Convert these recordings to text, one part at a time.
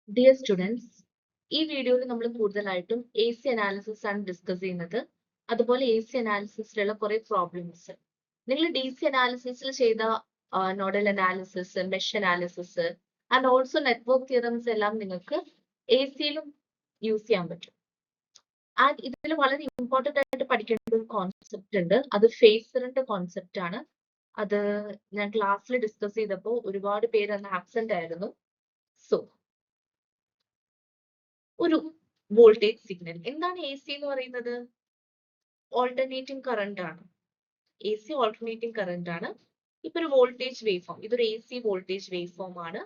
Dear students, ഈ വീഡിയോയിൽ നമ്മൾ കൂടുതലായിട്ടും എ സി അനാലിസിസ് ആണ് ഡിസ്കസ് ചെയ്യുന്നത്. അതുപോലെ എ സി അനാലിസിസിലുള്ള കുറെ പ്രോബ്ലംസ് നിങ്ങൾ ഡി സി അനാലിസിസിൽ ചെയ്ത nodal analysis, mesh analysis and also network theorems എല്ലാം നിങ്ങൾക്ക് എ സിയിലും യൂസ് ചെയ്യാൻ പറ്റും. ആൻഡ് ഇതിൽ വളരെ ഇമ്പോർട്ടന്റ് ആയിട്ട് പഠിക്കേണ്ട ഒരു കോൺസെപ്റ്റ് ഉണ്ട്. അത് ഫേസറിന്റെ കോൺസെപ്റ്റ് ആണ്. അത് ഞാൻ ക്ലാസ്സിൽ ഡിസ്കസ് ചെയ്തപ്പോൾ ഒരുപാട് പേര് അന്ന് ആബ്സെന്റ് ആയിരുന്നു. സോ ഒരു വോൾട്ടേജ് സിഗ്നൽ എന്താണ് എ സി എന്ന് പറയുന്നത്? ഓൾട്ടർനേറ്റിംഗ് കറന്റ് ആണ്. എ സി ഓൾട്ടർനേറ്റിംഗ് കറന്റ് ആണ്. ഇപ്പൊ ഒരു വോൾട്ടേജ് വേവ് ഫോം, ഇതൊരു A C voltage wave form ആണ്.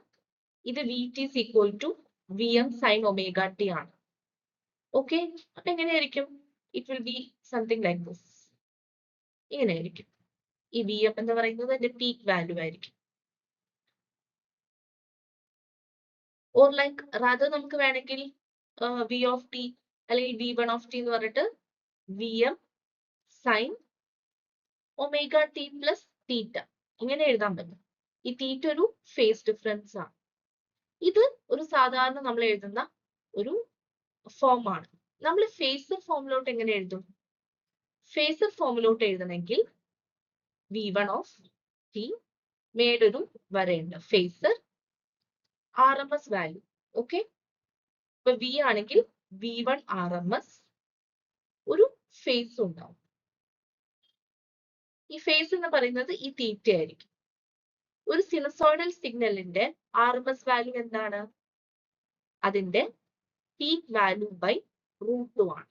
ഇത് V T is equal to V M sine omega T ആണ്. ഓക്കെ, അപ്പൊ എങ്ങനെയായിരിക്കും? It will be something like this. ഇങ്ങനെയായിരിക്കും. ഈ വി എം എന്ന് പറയുന്നത് അതിന്റെ പീക്ക് വാല്യൂ ആയിരിക്കും. ഓർ ലൈക്ക് റാദർ നമുക്ക് വേണമെങ്കിൽ വി ഓഫ് ടി അല്ലെങ്കിൽ വി വൺ ഓഫ് ടി എന്ന് പറഞ്ഞിട്ട് V M sine omega T plus theta ഇങ്ങനെ എഴുതാൻ പറ്റും. ഈ തീറ്റ ഒരു ഫേസ് ഡിഫറൻസ് ആണ്. ഇത് ഒരു സാധാരണ നമ്മൾ എഴുതുന്ന ഒരു ഫോം ആണ്. നമ്മൾ ഫേസർ ഫോമിലോട്ട് എങ്ങനെ എഴുതും? ഫേസർ ഫോമിലോട്ട് എഴുതണമെങ്കിൽ വി വൺ ഓഫ് ടി മേടൊരു വരയുണ്ട്. Phasor r m s value. Okay, ഇപ്പൊ വി ആണെങ്കിൽ V one r m s ഒരു ഫേസ് ഉണ്ടാവും. ഈ ഫേസ് എന്ന് പറയുന്നത് ഈ തീറ്റ ആയിരിക്കും. ഒരു സിനസോയിഡൽ സിഗ്നലിന്റെ ആർ എം എസ് വാല്യൂ എന്താണ്? അതിന്റെ പീക്ക് വാല്യൂ ബൈ √2 ആണ്.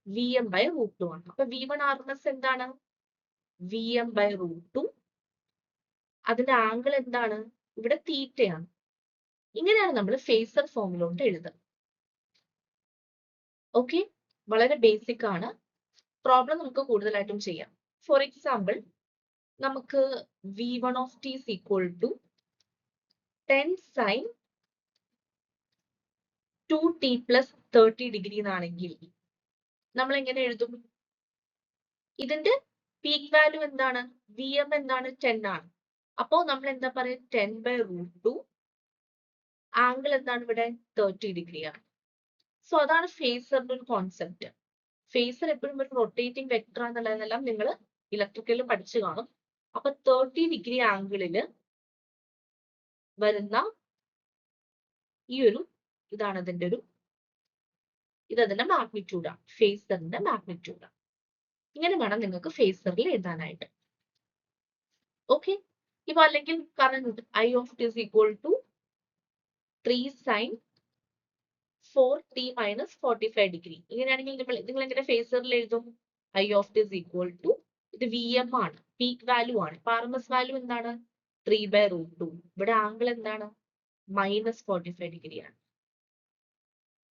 വി എം ബൈ √2 ആണ്. അപ്പൊ V one r m s എന്താണ്? V m by √2. അതിന്റെ ആംഗിൾ എന്താണ്? ഇവിടെ തീറ്റയാണ്. ഇങ്ങനെയാണ് നമ്മൾ ഫേസർ ഫോമിലോട്ട് എഴുതുന്നത്. ഓക്കെ, വളരെ ബേസിക് ആണ്. പ്രോബ്ലം നമുക്ക് കൂടുതലായിട്ടും ചെയ്യാം. ഫോർ എക്സാമ്പിൾ, നമുക്ക് V one of T is equal to 10 sin 2t plus 30 degree എന്നാണെങ്കിൽ നമ്മൾ എങ്ങനെ എഴുതും? ഇതിന്റെ പീക്ക് വാല്യൂ എന്താണ്? വി എം എന്താണ്? 10 ആണ്. അപ്പോ നമ്മൾ എന്താ പറയുക? 10 by √2. ആംഗിൾ എന്താണ് ഇവിടെ? 30 ഡിഗ്രി ആണ്. സോ അതാണ് ഫേസറിന്റെ ഒരു കോൺസെപ്റ്റ്. ഫേസർ എപ്പോഴും ഒരു റൊട്ടേറ്റിംഗ് വെക്ടർ എന്നുള്ളതെല്ലാം നിങ്ങൾ ഇലക്ട്രിക്കലിൽ പഠിച്ചു കാണും. അപ്പൊ 30 ഡിഗ്രി ആംഗിളില് വരുന്ന ഈ ഒരു ഇതാണ് അതിന്റെ ഒരു അതിന്റെ മാഗ്നിറ്റ്യൂഡാണ്. ഫേസറിന്റെ മാഗ്നിറ്റ്യൂഡാണ്. ഇങ്ങനെ വേണം നിങ്ങൾക്ക് ഫേസറിൽ എഴുതാനായിട്ട്. ഓക്കെ, ഇപ്പൊ അല്ലെങ്കിൽ current I of T is equal to 3 sin 4t minus 45 degree. ഇങ്ങനെയാണെങ്കിൽ നിങ്ങൾ എങ്ങനെ ഫേസറിൽ എഴുതും? I of T is equal to ഇത് വി എം ആണ്, പീക്ക് വാല്യൂ ആണ്. ആർ എം എസ് വാല്യൂ എന്താണ്? 3 by √2. ഇവിടെ ആംഗിൾ എന്താണ്? -45 ഡിഗ്രി ആണ്.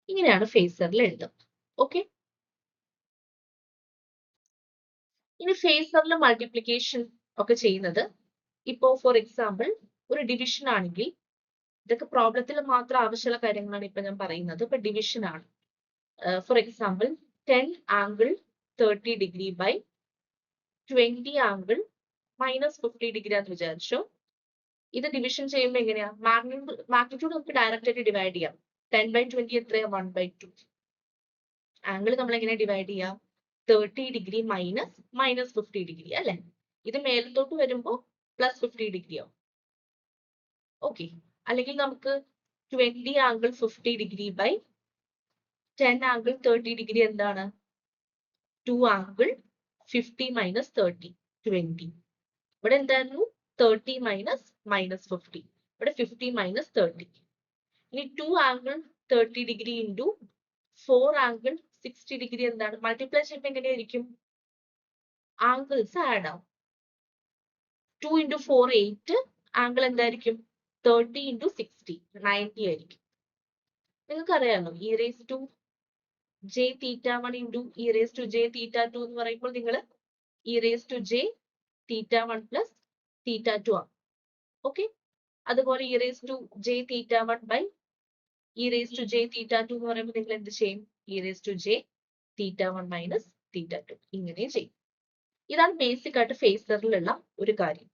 ഇങ്ങനെയാണ് ഫേസറിൽ എഴുതുക. ഓക്കെ, ഇനി ഫേസറിൽ മൾട്ടിപ്ലിക്കേഷൻ ഒക്കെ ചെയ്യുന്നത് ഇപ്പോ ഫോർ എക്സാമ്പിൾ ഒരു ഡിവിഷൻ ആണെങ്കിൽ, ഇതൊക്കെ പ്രോബ്ലത്തിൽ മാത്രം ആവശ്യമുള്ള കാര്യങ്ങളാണ് ഇപ്പൊ ഞാൻ പറയുന്നത്. ഇപ്പൊ ഡിവിഷൻ ആണ്. For example 10 angle 30 degree by 20 angle -50 degree എന്ന് വിചാരിച്ചു. ഇത് ഡിവിഷൻ ചെയ്യുമ്പോൾ എങ്ങനെയാ? മാഗ്നിറ്റ്യൂഡ് നമുക്ക് ഡയറക്റ്റ് ആയിട്ട് ഡിവൈഡ് ചെയ്യാം. 10 by 20 എത്രയാ? 1/2. ആംഗിൾ നമ്മൾ എങ്ങനെ ഡിവൈഡ് ചെയ്യാം? 30 ഡിഗ്രി മൈനസ് 50 ഡിഗ്രി അല്ലെ? ഇത് മേലത്തോട്ട് വരുമ്പോൾ +50 ഡിഗ്രി ആവും. ഓക്കെ, അല്ലെങ്കിൽ നമുക്ക് 20 angle 50 degree by 10 angle 30 degree എന്താണ്? 2 ആംഗിൾ 50 മൈനസ് 30 20. ഇവിടെ എന്തായിരുന്നു? 30 മൈനസ് -50. ഇവിടെ 50 മൈനസ് 30. ഇനി 2 angle 30 degree into 4 angle 60 degree എന്താണ്? മൾട്ടിപ്ലൈ ചെയ്യുമ്പോൾ എങ്ങനെയായിരിക്കും? ആംഗിൾസ് ആഡ് ആവും. 2 ഇൻറ്റു 4 8. ആംഗിൾ എന്തായിരിക്കും? 30 ഇൻറ്റു 60 90 ആയിരിക്കും. നിങ്ങൾക്ക് അറിയാമോ e raise to j theta 1 into e raise to j theta 2 എന്ന് പറയുമ്പോൾ നിങ്ങൾ e raise to j theta 1 plus theta 2 ആണ്. ഓക്കെ, അതുപോലെ e raise to j theta 1 by e raise to j theta 2 എന്ന് പറയുമ്പോൾ നിങ്ങൾ എന്ത് ചെയ്യും? E raise to j theta 1 minus theta 2 ഇങ്ങനെ ചെയ്യും. ഇതാണ് ബേസിക് ആയിട്ട് ഫേസറിലുള്ള ഒരു കാര്യം.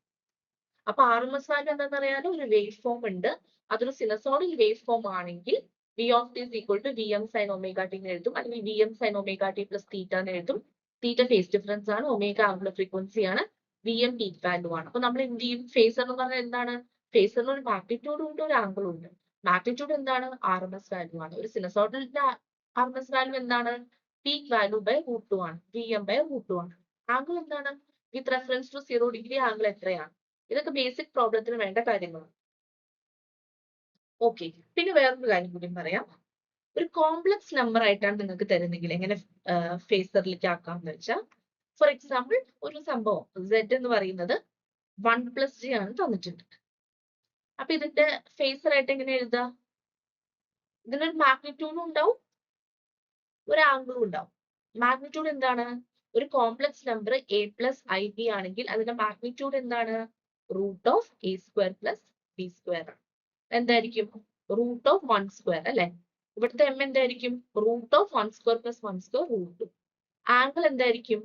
അപ്പൊ RMS വാല്യൂ എന്താണെന്ന് അറിയാലോ, ഒരു വേവ് ഫോം ഉണ്ട്. അതൊരു സിനസോഡിൽ വേവ് ഫോം ആണെങ്കിൽ V of t is equal to Vm sin omega t എന്ന് എഴുതും, അല്ലെങ്കിൽ Vm sin omega t plus theta എന്ന് എഴുതും. തീറ്റ ഫേസ് ഡിഫറൻസ് ആണ്, ഒമേഗ ആംഗുലർ ഫ്രീക്വൻസി ആണ്, Vm പീക്ക് വാല്യൂ ആണ്. അപ്പൊ നമ്മൾ എന്ത് ചെയ്യും, ഫേസർ എന്ന് പറഞ്ഞാൽ എന്താണ്, ഫേസറിന് ഒരു മാഗ്നിറ്റ്യൂഡും ഉണ്ട്, ഒരു ആംഗിളും ഉണ്ട്. മാഗ്നിറ്റ്യൂഡ് എന്താണ്, RMS വാല്യൂ ആണ്. ഒരു സിനസോഡിന്റെ RMS വാല്യൂ എന്താണ്, പീക്ക് വാല്യൂ ബൈ √2 ആണ്, Vm ബൈ √2 ആണ്. ആംഗിൾ എന്താണ്, with reference to 0 degree angle എത്രയാണ്. ഇതൊക്കെ ബേസിക് പ്രോബ്ലത്തിന് വേണ്ട കാര്യങ്ങളാണ്. ഓക്കെ, പിന്നെ വേറൊരു കാര്യം കൂടി പറയാം. ഒരു കോംപ്ലക്സ് നമ്പർ ആയിട്ടാണ് നിങ്ങൾക്ക് തരുന്നെങ്കിൽ എങ്ങനെ ഫേസറിലേക്ക് ആക്കാമെന്ന് വെച്ചാൽ, ഫോർ എക്സാമ്പിൾ ഒരു സംഭവം Z എന്ന് പറയുന്നത് 1+J ആണ് തന്നിട്ടുണ്ട്. അപ്പൊ ഇതിന്റെ ഫേസർ ആയിട്ട് എങ്ങനെ എഴുതാം, ഇതിനൊരു മാഗ്നിറ്റ്യൂഡും ഉണ്ടാവും, ഒരു ആംഗിളും ഉണ്ടാവും. മാഗ്നിറ്റ്യൂഡ് എന്താണ്, ഒരു കോംപ്ലക്സ് നമ്പർ a+ib ആണെങ്കിൽ അതിന്റെ മാഗ്നിറ്റ്യൂഡ് എന്താണ്, √a² + b² എന്തായിരിക്കും, √1² അല്ലെ. ഇവിടുത്തെ m എന്തായിരിക്കും, √1² + 1² √2. ആംഗിൾ എന്തായിരിക്കും,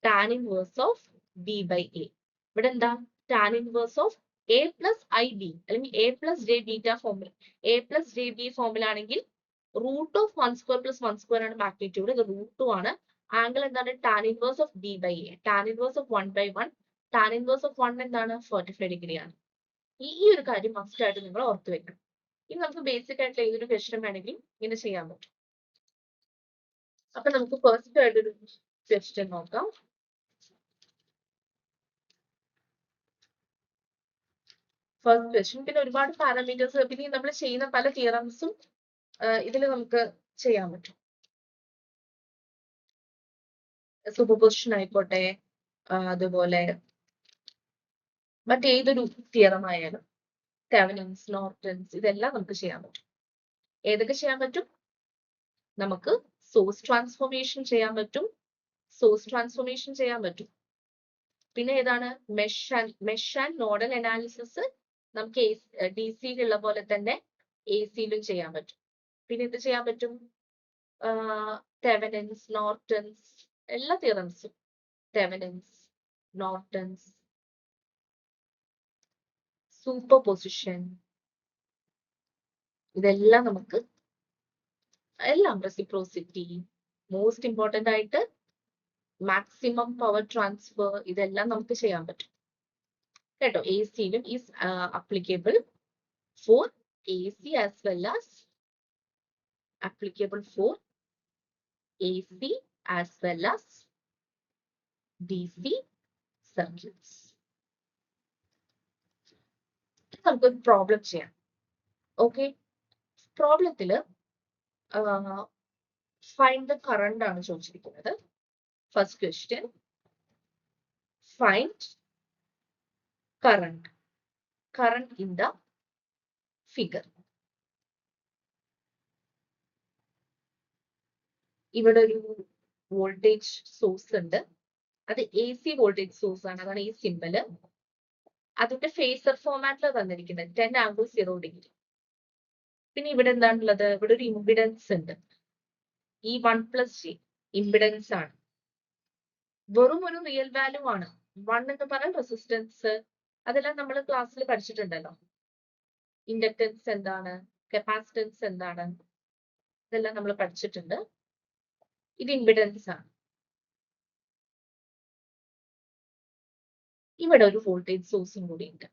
tan inverse of b/a. ഇവിടെ എന്താ, tan inverse of a plus ib അല്ലെങ്കിൽ a+j ബീറ്റ ഫോമിൽ, a+jb ഫോമിലാണെങ്കിൽ √1² + 1² ആണ് മാഗ്നിറ്റ്യൂഡ്, ഇത് √2 ആണ്. ആംഗിൾ എന്താണ്, tan inverse of b/a, tan inverse of 1/1, tan inverse of 1 എന്താണ്, 45 ഡിഗ്രി ആണ്. ഈ ഒരു കാര്യം മസ്റ്റ് ആയിട്ട് നിങ്ങൾ ഓർത്ത് വെക്കണം. ഇനി നമുക്ക് ബേസിക് ആയിട്ടുള്ള ഏതൊരു ക്വസ്റ്റ്യൻ വേണമെങ്കിൽ ഇങ്ങനെ ചെയ്യാൻ പറ്റും. അപ്പൊ നമുക്ക് ഫസ്റ്റ് ആയിട്ടൊരു ക്വസ്റ്റ്യൻ നോക്കാം. ഫസ്റ്റ് ക്വസ്റ്റ്യൻ, പിന്നെ ഒരുപാട് പാരാമീറ്റേഴ്സ്, പിന്നെ നമ്മൾ ചെയ്യുന്ന പല തിയറംസും ഇതിൽ നമുക്ക് ചെയ്യാൻ പറ്റും. സൂപ്പർപൊസിഷൻ ആയിക്കോട്ടെ, അതുപോലെ മറ്റേതൊരു തിയറം ആയാലും, തെവനിൻസ്, നോർട്ടൺസ്, ഇതെല്ലാം നമുക്ക് ചെയ്യാൻ പറ്റും. ഏതൊക്കെ ചെയ്യാൻ പറ്റും, നമുക്ക് സോഴ്സ് ട്രാൻസ്ഫോർമേഷൻ ചെയ്യാൻ പറ്റും, പിന്നെ ഏതാണ്, മെഷ് ആൻഡ് നോഡൽ അനാലിസിസ് നമുക്ക് DC-യിലുള്ള പോലെ തന്നെ AC-യിലും ചെയ്യാൻ പറ്റും. പിന്നെ എന്ത് ചെയ്യാൻ പറ്റും, തെവനിൻസ്, നോർട്ടൺസ്, എല്ലാ തിയറംസും, തെവനിൻസ്, നോർട്ടൺസ്, സൂപ്പർപൊസിഷൻ, ഇതെല്ലാം നമുക്ക്, എല്ലാം, റെസിപ്രോസിറ്റി, മോസ്റ്റ് ഇമ്പോർട്ടന്റ് ആയിട്ട് മാക്സിമം പവർ ട്രാൻസ്ഫർ, ഇതെല്ലാം നമുക്ക് ചെയ്യാൻ പറ്റും കേട്ടോ. AC-യിലും is applicable for AC as well as applicable for AC as well as DC circuits. നമുക്കൊരു പ്രോബ്ലം ചെയ്യാം. ഓക്കെ, പ്രോബ്ലത്തില് ഫൈൻഡ് ദ കറണ്ട് ആണ് ചോദിച്ചിരിക്കുന്നത്. First question, find current in the figure. ഇവിടെ ഒരു വോൾട്ടേജ് സോഴ്സ് ഉണ്ട്, അത് AC വോൾട്ടേജ് സോഴ്സ് ആണ്, അതാണ് ഈ സിമ്പല്. അതിന്റെ ഫേസർ ഫോമാറ്റിൽ തന്നിരിക്കുന്നത് 10∠0°. പിന്നെ ഇവിടെ എന്താണുള്ളത്, ഇവിടെ ഒരു ഇമ്പിഡൻസ് ഉണ്ട്, ഈ 1+J ഇമ്പിഡൻസ് ആണ്, വെറും ഒരു റിയൽ വാല്യൂ ആണ്. 1 എന്ന് പറയാൻ റെസിസ്റ്റൻസ്, അതെല്ലാം നമ്മൾ ക്ലാസ്സിൽ പഠിച്ചിട്ടുണ്ടല്ലോ. ഇൻഡക്ടൻസ് എന്താണ്, കപ്പാസിറ്റൻസ് എന്താണ്, ഇതെല്ലാം നമ്മൾ പഠിച്ചിട്ടുണ്ട്. ഇത് ഇമ്പിഡൻസ് ആണ്. ഇവിടെ ഒരു വോൾട്ടേജ് സോഴ്സും കൂടി ഉണ്ട്.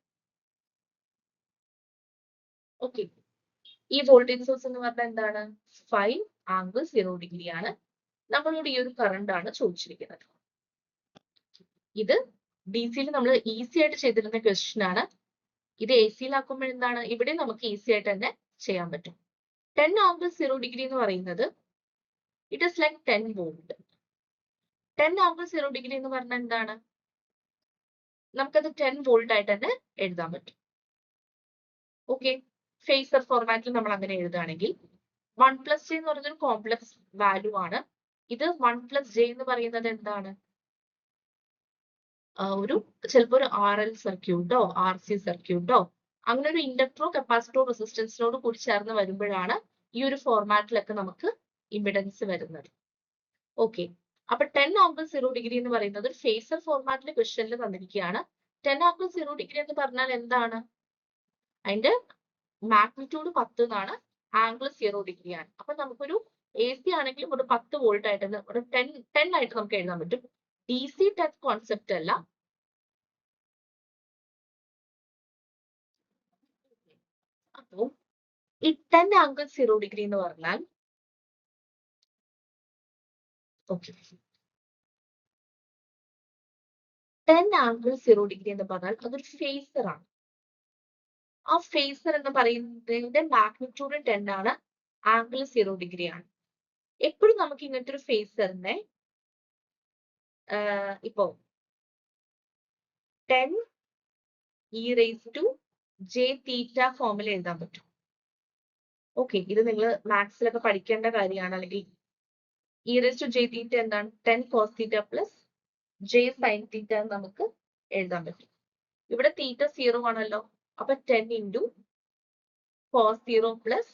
ഓക്കെ, ഈ വോൾട്ടേജ് സോഴ്സ് എന്ന് പറഞ്ഞാൽ എന്താണ്, 5∠0° ആണ്. നമ്മളോട് ഈ ഒരു കറണ്ട് ആണ് ചോദിച്ചിരിക്കുന്നത്. ഇത് DC-യിൽ നമ്മൾ ഈസി ആയിട്ട് ചെയ്തിരുന്ന ക്വസ്റ്റ്യൻ ആണ്. ഇത് AC-യിലാക്കുമ്പോൾ എന്താണ്, ഇവിടെ നമുക്ക് ഈസി ആയിട്ട് തന്നെ ചെയ്യാൻ പറ്റും. 10∠0° എന്ന് പറയുന്നത് ഇറ്റ് ഇസ് ലൈക്ക് 10 volt. 10∠0° എന്ന് പറഞ്ഞാൽ എന്താണ്, നമുക്കത് 10 volt ആയിട്ട് തന്നെ എഴുതാൻ പറ്റും. ഓക്കെ, ഫേസർ ഫോർമാറ്റിൽ നമ്മൾ അങ്ങനെ എഴുതുകയാണെങ്കിൽ 1+J എന്ന് പറയുന്നത് കോംപ്ലക്സ് വാല്യൂ ആണ്. ഇത് 1+J എന്ന് പറയുന്നത് എന്താണ്, ഒരു ചിലപ്പോൾ ഒരു RL സർക്യൂട്ടോ RC സർക്യൂട്ടോ അങ്ങനെ ഒരു ഇൻഡക്ടറോ കപ്പാസിറ്ററോ റെസിസ്റ്റൻസിനോട് കൂടി ചേർന്ന് വരുമ്പോഴാണ് ഈ ഒരു ഫോർമാറ്റിലൊക്കെ നമുക്ക് ഇമ്പിഡൻസ് വരുന്നത്. ഓക്കെ, അപ്പൊ 10∠0° എന്ന് പറയുന്നത് ഒരു ഫേസർ ഫോർമാറ്റിലെ ക്വസ്റ്റ്യനിൽ തന്നിരിക്കുകയാണ്. 10 ആംഗിൾ 0 ഡിഗ്രി എന്ന് പറഞ്ഞാൽ എന്താണ്? അതിന്റെ മാഗ്നിറ്റ്യൂഡ് 10 എന്നാണ്, ആംഗിൾ 0 ഡിഗ്രി ആണ്. അപ്പൊ നമുക്കൊരു എ സി ആണെങ്കിലും ഒരു 10 വോൾട്ട് ആയിട്ട് ഒരു 10 ആയിട്ട് നമുക്ക് എഴുതാൻ പറ്റും. ഡി സി ടച്ച് കോൺസെപ്റ്റ് അല്ല. അപ്പോ ഈ 10 ആംഗിൾ 0 ഡിഗ്രി എന്ന് പറഞ്ഞാൽ ഓക്കെ 10 ആംഗിൾ 0 ഡിഗ്രി എന്ന് പറഞ്ഞാൽ അതൊരു ഫേസർ ആണ്. ആ ഫേസർ എന്ന് പറയുന്നതിന്റെ മാഗ്നിറ്റ്യൂഡ് 10 ആണ്, ആംഗിൾ 0 ഡിഗ്രി ആണ്. എപ്പോഴും നമുക്ക് ഇങ്ങനത്തെ ഒരു ഫേസറിനെ ഇപ്പോ 10 e raised to j theta ഫോമിൽ എഴുതാൻ പറ്റും. ഓക്കെ, ഇത് നിങ്ങൾ മാത്സിലൊക്കെ പഠിക്കേണ്ട കാര്യമാണ്. അല്ലെങ്കിൽ e raised to j theta എന്താണ്? 10 cos theta plus j sin theta എന്ന് നമുക്ക് എഴുതാൻ പറ്റും. ഇവിടെ തീറ്റ 0 ആണല്ലോ, അപ്പൊ 10 into cos 0 plus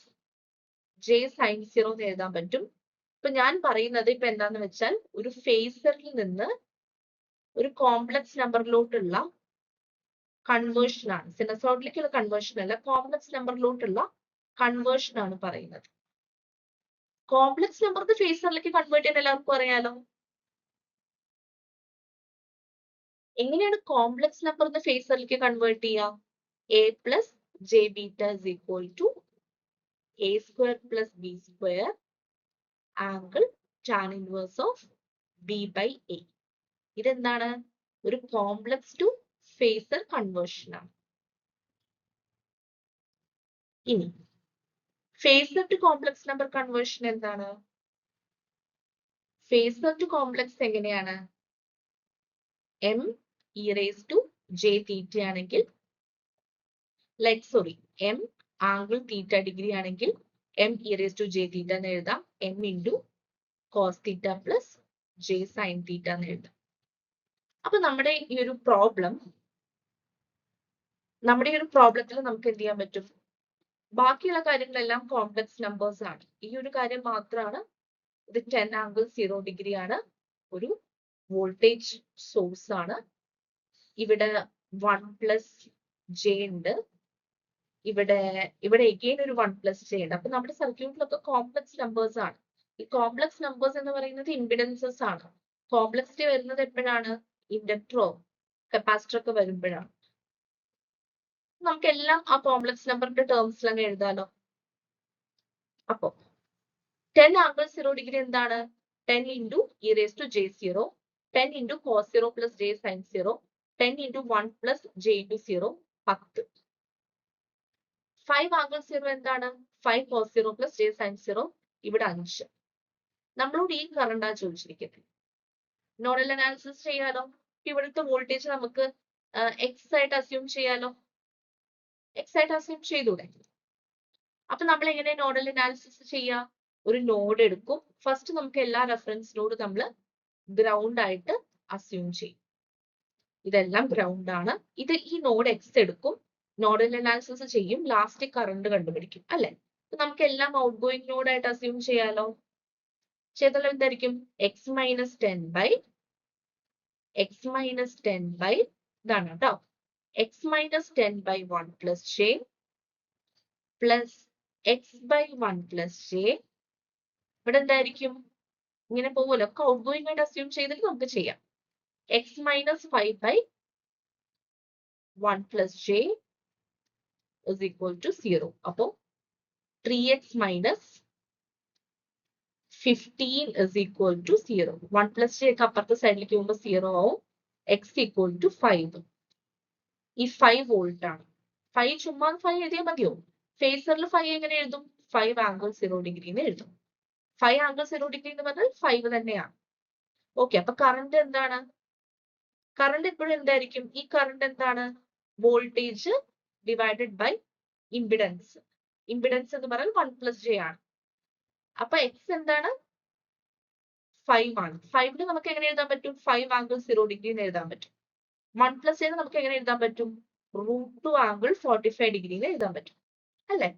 j sin 0 എന്ന് എഴുതാൻ പറ്റും. ഇപ്പൊ ഞാൻ പറയുന്നത് ഇപ്പൊ എന്താന്ന് വെച്ചാൽ ഒരു ഫേസറിൽ നിന്ന് ഒരു കോംപ്ലക്സ് നമ്പറിലോട്ടുള്ള കൺവേർഷൻ ആണ്. സിനസോയിഡിലേക്കുള്ള കൺവേർഷൻ അല്ല, കോംപ്ലക്സ് നമ്പറിലോട്ടുള്ള കൺവേർഷൻ ആണ് പറയുന്നത്. കോംപ്ലക്സ് നമ്പർ ഫേസറിലേക്ക് കൺവേർട്ട് ചെയ്യാൻ എല്ലാവർക്കും അറിയാലോ. എങ്ങനെയാണ് കോംപ്ലക്സ് നമ്പർ ഫേസറിലേക്ക് കൺവേർട്ട് ചെയ്യുക? a plus j beta is equal to a square plus b square angle tan inverse of b by a. ഇതെന്താണ്? ഒരു കോംപ്ലക്സ് ടു ഫേസർ കൺവേർഷൻ ആണ്. ഇനി phasor to complex number conversion എന്താണ്? Phasor to complex എങ്ങനെയാണ്? m e raised to j theta ആണെങ്കിൽ m angle theta degree ആണെങ്കിൽ m e raised to j theta എന്ന് എഴുതാം. m into cos theta plus j sin theta എന്ന് എഴുതാം. അപ്പൊ നമ്മുടെ ഈ ഒരു പ്രോബ്ലത്തിൽ നമുക്ക് എന്ത് ചെയ്യാൻ പറ്റും? ബാക്കിയുള്ള കാര്യങ്ങളെല്ലാം കോംപ്ലക്സ് നമ്പേഴ്സ് ആണ്. ഈ ഒരു കാര്യം മാത്രമാണ് ഇത് 10 ആംഗിൾ 0 ഡിഗ്രി ആണ്, ഒരു വോൾട്ടേജ് സോഴ്സ് ആണ്. ഇവിടെ 1 പ്ലസ് ജെ ഉണ്ട്, ഇവിടെ എഗെയിൻ ഒരു 1 പ്ലസ് ജെ ഉണ്ട്. അപ്പൊ നമ്മുടെ സർക്യൂട്ടിലൊക്കെ കോംപ്ലക്സ് നമ്പേഴ്സ് ആണ്. ഈ കോംപ്ലക്സ് നമ്പേഴ്സ് എന്ന് പറയുന്നത് ഇമ്പിഡൻസസ് ആണ്. കോംപ്ലക്സിറ്റി വരുന്നത് എപ്പോഴാണ്? ഇൻഡക്ടറോ കപ്പാസിറ്റർ ഒക്കെ വരുമ്പോഴാണ്. നമുക്കെല്ലാം ആ കോംപ്ലക്സ് നമ്പറിന്റെ ടേംസിൽ അങ്ങ് എഴുതാലോ. അപ്പോ 10 ആംഗിൾ 0 ഡിഗ്രി എന്താണ്? 10 into e raised to j 0, 10 into cos 0 plus j sin 0, 10 into 1 plus j into 0, 10. 5 angle 0 എന്താണ്? 5 cos 0 plus j sin 0, ഇവിടെ 5. നമ്മളോട് ഈ കറണ്ടാണ് ചോദിച്ചിരിക്കുന്നത്. നോഡൽ അനാലിസിസ് ചെയ്യാലോ. ഇവിടുത്തെ വോൾട്ടേജ് നമുക്ക് എക്സ് ആയിട്ട് അസ്യൂം ചെയ്യാലോ. എക്സ് ആയിട്ട് അസ്യൂം ചെയ്തൂടെ? അപ്പൊ നമ്മൾ എങ്ങനെ നോഡൽ അനാലിസിസ് ചെയ്യാം? ഒരു നോഡ് എടുക്കും. ഫസ്റ്റ് നമുക്ക് എല്ലാ റെഫറൻസ് നോഡ് നമ്മൾ ഗ്രൗണ്ട് ആയിട്ട് അസ്യൂം ചെയ്യും. ഇതെല്ലാം ഗ്രൗണ്ട് ആണ്. ഈ നോഡ് എക്സ് എടുക്കും, നോഡൽ അനാലിസിസ് ചെയ്യും, ലാസ്റ്റ് കറണ്ട് കണ്ടുപിടിക്കും അല്ലെ. നമുക്ക് എല്ലാം ഔട്ട് ഗോയിങ് നോഡ് ആയിട്ട് അസ്യൂം ചെയ്യാലോ. ചെയ്താൽ എന്തായിരിക്കും? എക്സ് മൈനസ് 10 ബൈ ഇതാണ് കേട്ടോ, X minus 10 by 1 plus J plus X by 1 plus J. ഇവിടെ എന്തായിരിക്കും? ഇങ്ങനെ പോകുമല്ലോ, ഒക്കെ ഔട്ട് ഗോയിങ് ആയിട്ട് അസ്യൂം ചെയ്തിട്ട് നമുക്ക് ചെയ്യാം. X minus 5 by 1 plus J is equal to 0. അപ്പോ 3x minus 15 is equal to 0. 1 plus j ഒക്കെ അപ്പുറത്തെ സൈഡിലേക്ക് പോകുമ്പോൾ 0 ആവും. x equal to 5. ഈ 5 വോൾട്ട് ആണ്. 5 ചുമ്മാ 5 എഴുതിയാൽ മതിയോ? ഫേസറിൽ 5 എങ്ങനെ എഴുതും? 5 ആംഗിൾ 0 ഡിഗ്രി എന്ന് എഴുതും. 5 ആംഗിൾ 0 ഡിഗ്രി എന്ന് പറഞ്ഞാൽ 5 തന്നെയാണ്. ഓക്കെ, അപ്പൊ കറണ്ട് എന്താണ്? കറണ്ട് എപ്പോഴും എന്തായിരിക്കും? ഈ കറണ്ട് എന്താണ്? Voltage divided by impedance. Impedance എന്ന് പറഞ്ഞാൽ 1 പ്ലസ് ജെ ആണ്. അപ്പൊ എക്സ് എന്താണ്? 5 ആണ്. 5 നമുക്ക് എങ്ങനെ എഴുതാൻ പറ്റും? 5 ആംഗിൾ 0 ഡിഗ്രി എന്ന് എഴുതാൻ പറ്റും. 1 പ്ലസ് ചെയ്ത് നമുക്ക് എങ്ങനെ എഴുതാൻ പറ്റും? √2 ആംഗിൾ 45 ഡിഗ്രി എന്ന് എഴുതാൻ പറ്റും അല്ലെ.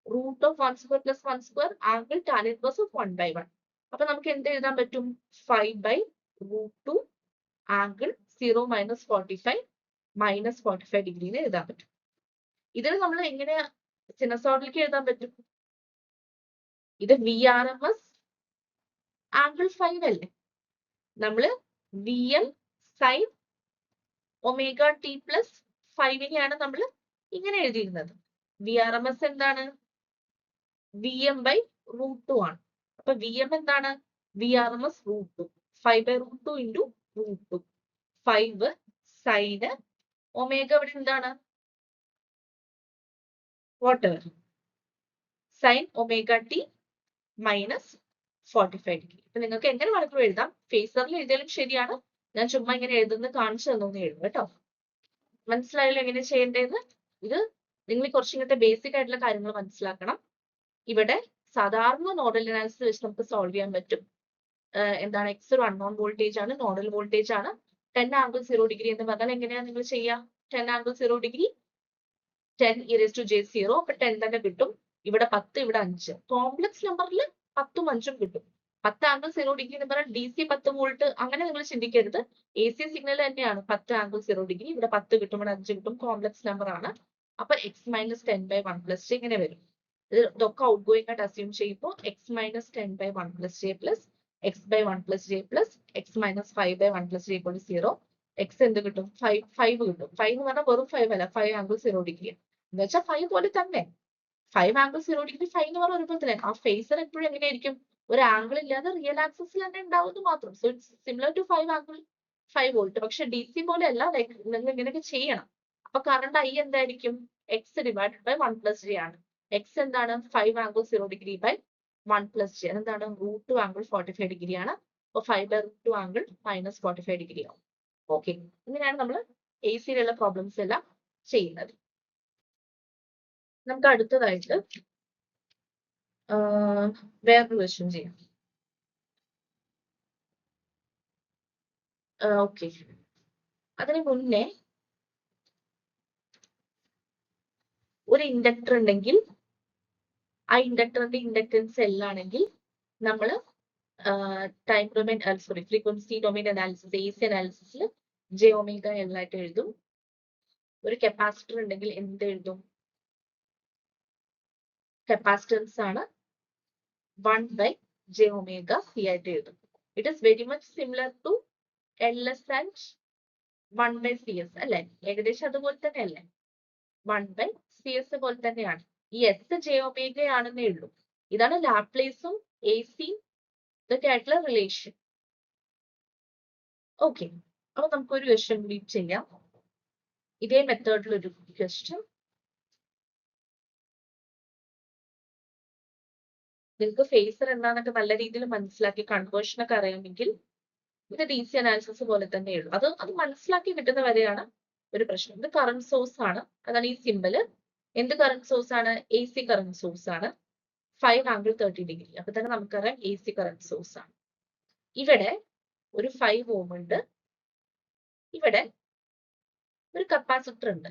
Root of 1 square plus 1 square angle tan inverse of 1 by 1. അപ്പൊ നമുക്ക് എന്ത് എഴുതാൻ പറ്റും? 5 ബൈ √2 ആംഗിൾ 0 മൈനസ് 45 മൈനസ് 45 ഡിഗ്രിന്ന് എഴുതാൻ പറ്റും. ഇതിൽ നമ്മൾ എങ്ങനെ സിനസോയിഡിലേക്ക് എഴുതാൻ പറ്റും? ഇത് VRMS ആംഗിൾ 5 അല്ലേ? നമ്മള് VM sine omega T plus 5നെയാണ് നമ്മൾ ഇങ്ങനെ എഴുതിയിരുന്നത്. VRMS എന്താണ്? VM/√2 ആണ്. അപ്പൊ VM എന്താണ്? VRMS √2. 5/√2 into √2. 5 സൈന് ഒമേഗ ഇവിടെ എന്താണ്? whatever. Sign omega T minus 45 degree. അപ്പൊ നിങ്ങൾക്ക് എങ്ങനെ വേണമെങ്കിലും എഴുതാം. ഫേസറിൽ എഴുതിയാലും ശരിയാണ്. ഞാൻ ചുമ്മാ ഇങ്ങനെ എഴുതുന്നത് കാണിച്ചു തന്നോന്ന് എഴുതും കേട്ടോ. മനസ്സിലായല്ലോ എങ്ങനെ ചെയ്യേണ്ടതെന്ന്? ഇത് നിങ്ങൾ കുറച്ച് ഇങ്ങനത്തെ ബേസിക് ആയിട്ടുള്ള കാര്യങ്ങൾ മനസ്സിലാക്കണം. ഇവിടെ സാധാരണ നോഡൽ അനാലിസിസ് വെച്ച് നമുക്ക് സോൾവ് ചെയ്യാൻ പറ്റും. എന്താണ്? എക്സ് ഒരു അൺനോൺ വോൾട്ടേജ് ആണ്, നോഡൽ വോൾട്ടേജ് ആണ്. 10 ആംഗിൾ 0 ഡിഗ്രി എന്ന് പറഞ്ഞാൽ എങ്ങനെയാണ് നിങ്ങൾ ചെയ്യുക? 10 ആംഗിൾ 0 ഡിഗ്രി 10 e⁻j0. അപ്പൊ 10 തന്നെ കിട്ടും. ഇവിടെ 10, ഇവിടെ 5. കോംപ്ലക്സ് നമ്പറിൽ 10ഉം 5ഉം കിട്ടും. 10 ആംഗിൾ 0 ഡിഗ്രി എന്ന് പറഞ്ഞാൽ DC 10 വോൾട്ട് അങ്ങനെ നിങ്ങൾ ചിന്തിക്കരുത്. AC സിഗ്നൽ തന്നെയാണ് 10 ആംഗിൾ 0 ഡിഗ്രി. ഇവിടെ 10 കിട്ടും, ഇവിടെ 5 കിട്ടും. കോംപ്ലക്സ് നമ്പർ ആണ്. അപ്പൊ x-10/1 + j ഇങ്ങനെ വരും. ഇതൊക്കെ ഔട്ട് ഗോയിങ് ആയിട്ട് അസ്യൂം ചെയ്യുമ്പോൾ x-10/1 + j plus x/1 + j plus x-5/1 + j = 0. x എന്ത് കിട്ടും? 5 കിട്ടും. 5 എന്ന് പറഞ്ഞാൽ വെറും 5 അല്ല, 5 ആംഗിൾ 0 ഡിഗ്രി എന്ന് വെച്ചാൽ 5 പോലെ തന്നെ. 5 ആംഗിൾ 0 ഡിഗ്രി 5 എന്ന് പറഞ്ഞാൽ ഒരുപോലെ തന്നെ. ആ ഫേസർ എപ്പോഴും എങ്ങനെയായിരിക്കും? ഒരു ആംഗിൾ ഇല്ലാതെ റിയൽ ആക്സിസിൽ തന്നെ ഉണ്ടാവുന്നത് മാത്രം. So it's similar to 5 angle 5 volt. പക്ഷെ DC പോലെ അല്ല. ലൈക്ക് നിങ്ങൾ ഇങ്ങനെയൊക്കെ ചെയ്യണം. അപ്പൊ കറണ്ട് I എന്തായിരിക്കും? x/1 + j ആണ്. x എന്താണ്? 5 ആംഗിൾ 0 ഡിഗ്രി 1 + j. എന്താണ്? √2 ആംഗിൾ 45 ഡിഗ്രി ആണ്. അപ്പൊ 5/√2 ആംഗിൾ മൈനസ് 45 ഡിഗ്രി ആവും. ഓക്കെ, ഇങ്ങനെയാണ് നമ്മൾ AC-യിലുള്ള പ്രോബ്ലംസ് എല്ലാം ചെയ്യുന്നത്. നമുക്ക് അടുത്തതായിട്ട് വേറൊരു ക്വസ്റ്റ്യൻ ചെയ്യാം. ഓക്കെ, അതിന് മുന്നേ ഒരു ഇൻഡക്ടർ ഉണ്ടെങ്കിൽ ആ ഇൻഡക്ടറിന്റെ ഇൻഡക്റ്റൻസ് L ആണെങ്കിൽ നമ്മൾ time domain frequency domain analysis AC അനാലിസിസിൽ jω-L ആയിട്ട് എഴുതും. ഒരു കപ്പാസിറ്റർ ഉണ്ടെങ്കിൽ എന്ത് എഴുതും? കപ്പാസിറ്റൻസ് ആണ് 1/jω-C ആയിട്ട് എഴുതും. It is very much similar to LS and 1/CS അല്ലെ? ഏകദേശം അതുപോലെ തന്നെ അല്ലേ? 1/CS പോലെ തന്നെയാണ്. ഈ S jω ആണെന്നേ ഉള്ളൂ. ഇതാണ് ലാപ്ലേസും AC ഇതൊക്കെ ആയിട്ടുള്ള റിലേഷൻ. ഓക്കെ, അപ്പൊ നമുക്കൊരു ക്വസ്റ്റ്യൻ കൂടി ചെയ്യാം. ഇതേ മെത്തേഡിലൊരു ക്വസ്റ്റ്യൻ. നിങ്ങൾക്ക് ഫേസർ എന്താണെന്നൊക്കെ നല്ല രീതിയിൽ മനസ്സിലാക്കി കൺവേർഷൻ ഒക്കെ അറിയാമെങ്കിൽ ഇത് DC അനാലിസിസ് പോലെ തന്നെയുള്ളൂ. അത് മനസ്സിലാക്കി കിട്ടുന്ന വരെയാണ് ഒരു പ്രശ്നം. ഇത് കറന്റ് സോഴ്സ് ആണ്. അതാണ് ഈ സിമ്പിള്. എന്ത് കറന്റ് സോഴ്സ് ആണ്? AC കറന്റ് സോഴ്സ് ആണ്. 5 ആംഗിൾ 30 ഡിഗ്രി. അപ്പൊ തന്നെ നമുക്കറിയാം AC കറന്റ് സോഴ്സ് ആണ്. ഇവിടെ ഒരു 5 ഓം ഉണ്ട്. ഇവിടെ ഒരു കപ്പാസിറ്റർ ഉണ്ട്.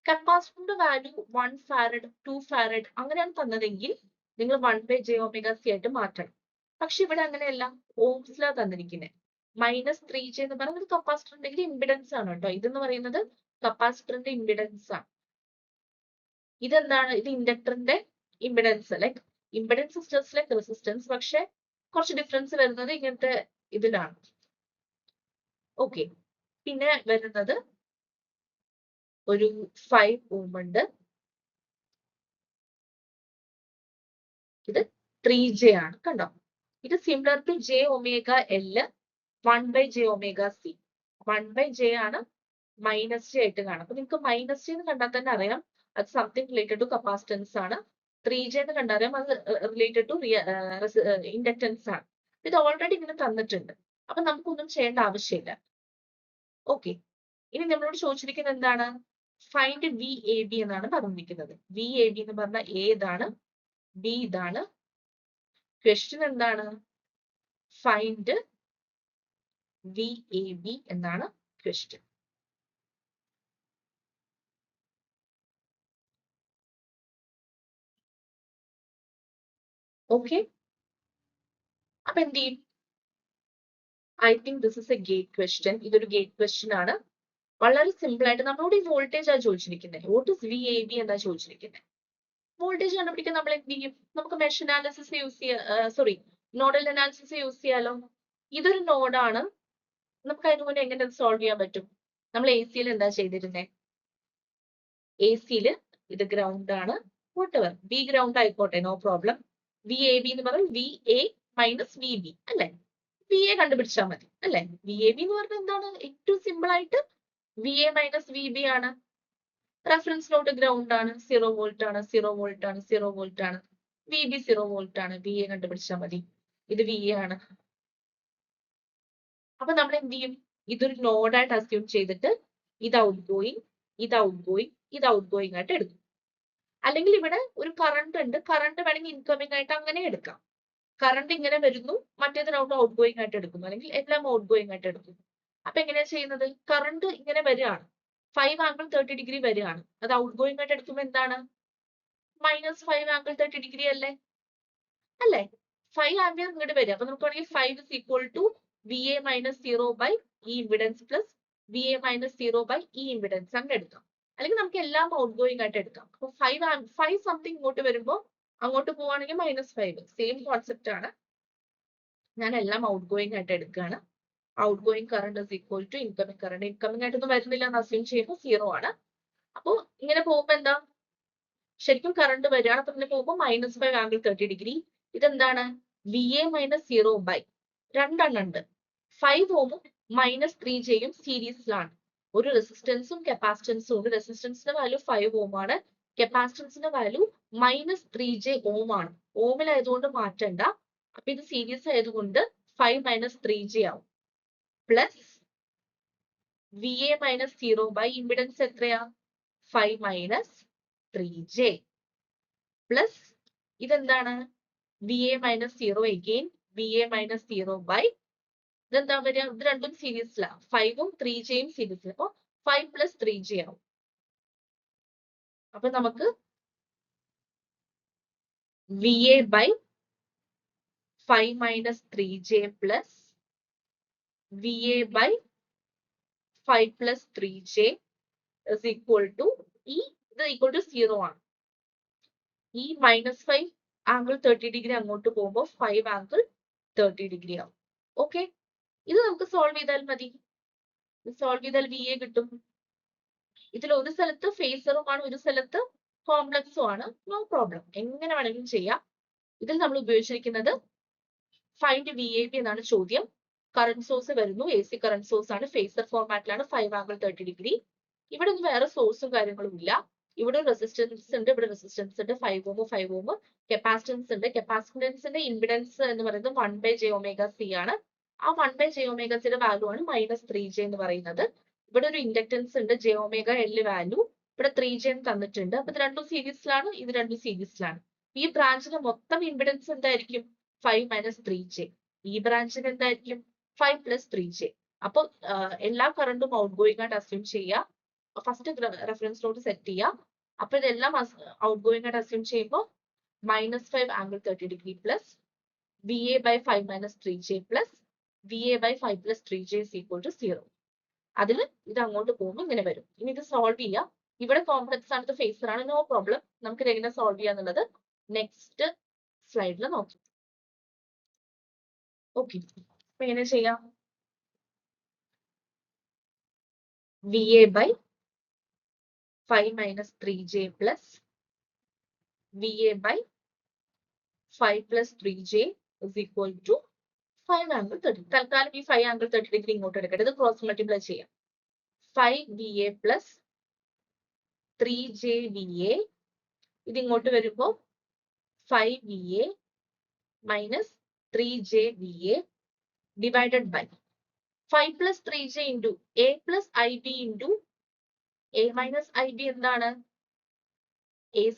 കപ്പാസിറ്ററിന്റെ വാല്യൂ 1 ഫാരഡ് 2 ഫാരഡ് അങ്ങനെയാണ് തന്നതെങ്കിൽ നിങ്ങൾ 1/jω-C ആയിട്ട് മാറ്റണം. പക്ഷെ ഇവിടെ അങ്ങനെയല്ല, ഓംസിലാണ് തന്നിരിക്കുന്നത്. -3j എന്ന് പറയുന്നത് കപ്പാസിറ്ററിന്റെ ഇമ്പിഡൻസ് ആണ് കേട്ടോ. ഇതെന്ന് പറയുന്നത് കപ്പാസിറ്ററിന്റെ ഇമ്പിഡൻസ് ആണ്. ഇതെന്താണ്? ഇത് ഇൻഡക്ടറിന്റെ impedance. Like impedance just like resistance, പക്ഷെ കുറച്ച് ഡിഫറൻസ് വരുന്നത് ഇങ്ങനത്തെ ഇതിലാണ്. ഓക്കെ, പിന്നെ വരുന്നത് ഒരു 5 ഓം ഉണ്ട്. ഇത് 3j ആണ്. കണ്ടോ? ഇത് similar to jω-L 1/jω-C. 1/j ആണ്, -j ആയിട്ട് കാണാം. അപ്പൊ നിങ്ങൾക്ക് -j എന്ന് കണ്ടാൽ തന്നെ അറിയാം അത് സംതിങ് റിലേറ്റഡ് ടു കപ്പാസിറ്റൻസ് ആണ്. 3j എന്ന് കണ്ടാൽ അറിയാം അത് റിലേറ്റഡ് ടു ഇൻഡക്റ്റൻസ് ആണ്. ഇത് ഓൾറെഡി ഇങ്ങനെ തന്നിട്ടുണ്ട്. അപ്പൊ നമുക്കൊന്നും ചെയ്യേണ്ട ആവശ്യമില്ല. ഓക്കെ, ഇനി നമ്മളോട് ചോദിച്ചിരിക്കുന്നത് എന്താണ്? ഫൈൻഡ് VAB എന്നാണ് പറഞ്ഞിരിക്കുന്നത്. VAB എന്ന് പറഞ്ഞാൽ A ഇതാണ്, B ഇതാണ്. ക്വസ്റ്റ്യൻ എന്താണ്? ഫൈൻഡ് VAB എന്നാണ് ക്വസ്റ്റ്യൻ. ഓക്കെ, അപ്പൊ എന്ത് ചെയ്യും? I think this is a GATE question. ഇതൊരു ഗേറ്റ് ക്വസ്റ്റ്യൻ ആണ്. വളരെ സിമ്പിൾ ആയിട്ട് നമ്മളോട് ഈ വോൾട്ടേജ് ആണ് ചോദിച്ചിരിക്കുന്നത്. What is V A B എന്നാ ചോദിച്ചിരിക്കുന്നത്. വോൾട്ടേജ് കണ്ടുപിടിക്കാൻ നമ്മൾ എന്ത് ചെയ്യും? നമുക്ക് മെഷ് അനാലിസിസ് യൂസ് ചെയ്യാം, നോഡൽ അനാലിസിസ് യൂസ് ചെയ്യാലോ. ഇതൊരു നോഡാണ്. നമുക്ക് അതിന് മുന്നേ എങ്ങനെ സോൾവ് ചെയ്യാൻ പറ്റും? നമ്മൾ എ സിയിൽ എന്താ ചെയ്തിരുന്നത്? എ സിയിൽ ഇത് ഗ്രൗണ്ട് ആണ്, whatever ബി ഗ്രൗണ്ട് ആയിക്കോട്ടെ, no problem. V A B എന്ന് പറഞ്ഞാൽ V A minus V B അല്ലെ? വി എ കണ്ടുപിടിച്ചാൽ മതി അല്ലെ? വി എ ബി എന്ന് പറഞ്ഞാൽ എന്താണ്? ഏറ്റവും സിമ്പിൾ ആയിട്ട് V A minus V B ആണ്. റെഫറൻസ് നോട്ട് ഗ്രൗണ്ട് ആണ്, 0 വോൾട്ട് ആണ്, 0 വോൾട്ട് ആണ്, 0 വോൾട്ട് ആണ്. വി ബി 0 വോൾട്ട് ആണ്. വി എ കണ്ടുപിടിച്ചാൽ മതി. ഇത് വി എ ആണ്. അപ്പൊ നമ്മൾ എന്ത് ചെയ്യും? ഇതൊരു നോഡായിട്ട് അസ്യൂം ചെയ്തിട്ട് ഇത് ഔട്ട് ഗോയിങ്, ഇത് ഔട്ട് ഗോയിങ്, ഇത് ഔട്ട് ഗോയിങ് ആയിട്ട് എടുക്കും. അല്ലെങ്കിൽ ഇവിടെ ഒരു കറണ്ട് ഉണ്ട്, കറണ്ട് വേണമെങ്കിൽ ഇൻകമിംഗ് ആയിട്ട് അങ്ങനെ എടുക്കാം. കറണ്ട് ഇങ്ങനെ വരുന്നു, മറ്റേത് ഔട്ട് ഗോയിങ് ആയിട്ട് എടുക്കുന്നു, അല്ലെങ്കിൽ എല്ലാം ഔട്ട് ഗോയിങ് ആയിട്ട് എടുക്കുന്നു. അപ്പൊ എങ്ങനെയാ ചെയ്യുന്നത്? കറണ്ട് ഇങ്ങനെ വരികയാണ്, 5 ആംഗിൾ 30 ഡിഗ്രി വരികയാണ്. അത് ഔട്ട് ഗോയിങ് ആയിട്ട് എടുക്കുമ്പോൾ എന്താണ്? -5 ആംഗിൾ 30 ഡിഗ്രി അല്ലേ? 5 ആംപിയർ ഇങ്ങോട്ട് വരിക. അപ്പൊ നമുക്ക് വേണമെങ്കിൽ 5 is equal to VA minus 0 by E impedance plus VA minus 0 by E impedance അങ്ങനെ എടുക്കാം. അല്ലെങ്കിൽ നമുക്ക് എല്ലാം ഔട്ട് ഗോയിങ് ആയിട്ട് എടുക്കാം. അപ്പൊ 5 സംതിങ് ഇങ്ങോട്ട് വരുമ്പോൾ അങ്ങോട്ട് പോവാണെങ്കിൽ -5. സെയിം കോൺസെപ്റ്റ് ആണ്. ഞാൻ എല്ലാം ഔട്ട് ഗോയിങ് ആയിട്ട് എടുക്കുകയാണ്. Out going current is equal to incoming current. Incoming ആയിട്ടൊന്നും വരുന്നില്ല എന്ന് അസ്യൂം ചെയ്യുമ്പോൾ 0 ആണ്. അപ്പോൾ ഇങ്ങനെ പോകുമ്പോൾ എന്താ? ശരിക്കും കറണ്ട് വരികയാണ്. അപ്പൊ ഇങ്ങനെ പോകുമ്പോൾ -5 ആംഗിൾ 30 ഡിഗ്രി. ഇതെന്താണ്? വി എ മൈനസ് 0 ബൈ രണ്ടെണ്ണം ഉണ്ട്. 5 ഓമും -3j സീരീസിലാണ്. ഒരു റെസിസ്റ്റൻസും കപ്പാസിറ്റൻസും ഉണ്ട്. റെസിസ്റ്റൻസിന്റെ വാല്യൂ 5 ഓം ആണ്, കപ്പാസിറ്റൻസിന്റെ വാല്യൂ -3j ഓം ആണ്. ഓമിലായതുകൊണ്ട് മാറ്റണ്ട. അപ്പൊ ഇത് സീരീസ് ആയതുകൊണ്ട് 5 - 3j ആവും. Plus V A minus 0 by impedance എത്രയാ? 5 - 3j പ്ലസ് ഇതെന്താണ്? V A minus 0 again V A minus 0 by ഇതെന്താ വരിക? ഇത് രണ്ടും സീരീസിലാണ്, 5ഉം 3j സീരീസിൽ. അപ്പൊ 5 + 3j ആവും. അപ്പൊ നമുക്ക് V A by 5 - 3j plus V A by 5 + 3j is equal to ഇത് ഈക്വൽ ടു 0 ആണ്. ഈ -5 ആംഗിൾ 30 ഡിഗ്രി അങ്ങോട്ട് പോകുമ്പോൾ 5 ആംഗിൾ 30 ഡിഗ്രി ആവും. ഓക്കെ, ഇത് നമുക്ക് സോൾവ് ചെയ്താൽ മതി. സോൾവ് ചെയ്താൽ വി എ കിട്ടും. ഇതിൽ ഒരു സ്ഥലത്ത് ഫേസറുമാണ്, ഒരു സ്ഥലത്ത് കോംപ്ലക്സും ആണ്. നോ പ്രോബ്ലം, എങ്ങനെ വേണമെങ്കിലും ചെയ്യാം. ഇതിൽ നമ്മൾ ഉപയോഗിച്ചിരിക്കുന്നത് ഫൈൻഡ് വി എ ബി എന്നാണ് ചോദ്യം. കറന്റ് സോഴ്സ് വരുന്നു, എ സി കറന്റ് സോഴ്സ് ആണ്, ഫേസർ ഫോർമാറ്റിലാണ്, 5 ആംഗിൾ 30 ഡിഗ്രി. ഇവിടെ ഒന്നും വേറെ സോഴ്സും കാര്യങ്ങളും ഇല്ല. ഇവിടെ റെസിസ്റ്റൻസ് ഉണ്ട്, ഇവിടെ റെസിസ്റ്റൻസ് ഉണ്ട്, 5 ഓം 5 ഓം. കപ്പാസിറ്റൻസ് ഉണ്ട്. കപ്പാസിറ്റൻസിന്റെ ഇമ്പിഡൻസ് എന്ന് പറയുന്നത് 1/j⍵c ആണ്. ആ 1/j⍵c യുടെ വാല്യൂ ആണ് -3j എന്ന് പറയുന്നത്. ഇവിടെ ഒരു ഇൻഡക്ടൻസ് ഉണ്ട്, jωL വാല്യൂ. ഇവിടെ 3j തന്നിട്ടുണ്ട്. അപ്പൊ ഇത് രണ്ടും സീരീസിലാണ്, ഇത് രണ്ടും സീരീസിലാണ്. ഈ ബ്രാഞ്ചിന് മൊത്തം ഇമ്പിഡൻസ് എന്തായിരിക്കും? 5 - 3j. ഈ ബ്രാഞ്ചിന് എന്തായിരിക്കും? 5 + 3j. അപ്പൊ എല്ലാ കറണ്ടും ഔട്ട് ഗോയിങ് ആയിട്ട് അസ്യൂം ചെയ്യുക. ഫസ്റ്റ് റെഫറൻസ് നോട്ട് സെറ്റ് ചെയ്യുക. അപ്പൊ ഇതെല്ലാം ഔട്ട് ഗോയിങ് ആയിട്ട് അസ്യൂം ചെയ്യുമ്പോൾ -5 angle 30 degree plus V A by 5 - 3j plus V A by 5 + 3j is equal to 0. അതിൽ ഇത് അങ്ങോട്ട് പോകുമ്പോൾ ഇങ്ങനെ വരും. ഇനി ഇത് സോൾവ് ചെയ്യാം. ഇവിടെ കോംപ്ലക്സ് ആണ്, ഇത് ഫേസർ ആണ്, നോ പ്രോബ്ലം. നമുക്ക് ഇത് എങ്ങനെ സോൾവ് ചെയ്യാന്നുള്ളത് നെക്സ്റ്റ് സ്ലൈഡിൽ നോക്കാം. ഓക്കെ, അപ്പൊ എങ്ങനെ ചെയ്യാം? V A by 5 - 3j plus V A by 5 + 3j is equal to 5 angle 30. തൽക്കാലം ഈ 5 ആംഗിൾ 30 ഡിഗ്രി ഇങ്ങോട്ട് എടുക്കട്ടെ. ഇത് ക്രോസ് മൾട്ടിപ്ലൈ ചെയ്യാം. 5 V A plus 3j V A. ഇത് ഇങ്ങോട്ട് വരുമ്പോൾ 5 V A minus 3j V A divided by 5 + 3j into A plus I B into A minus I B എന്താണ്? a²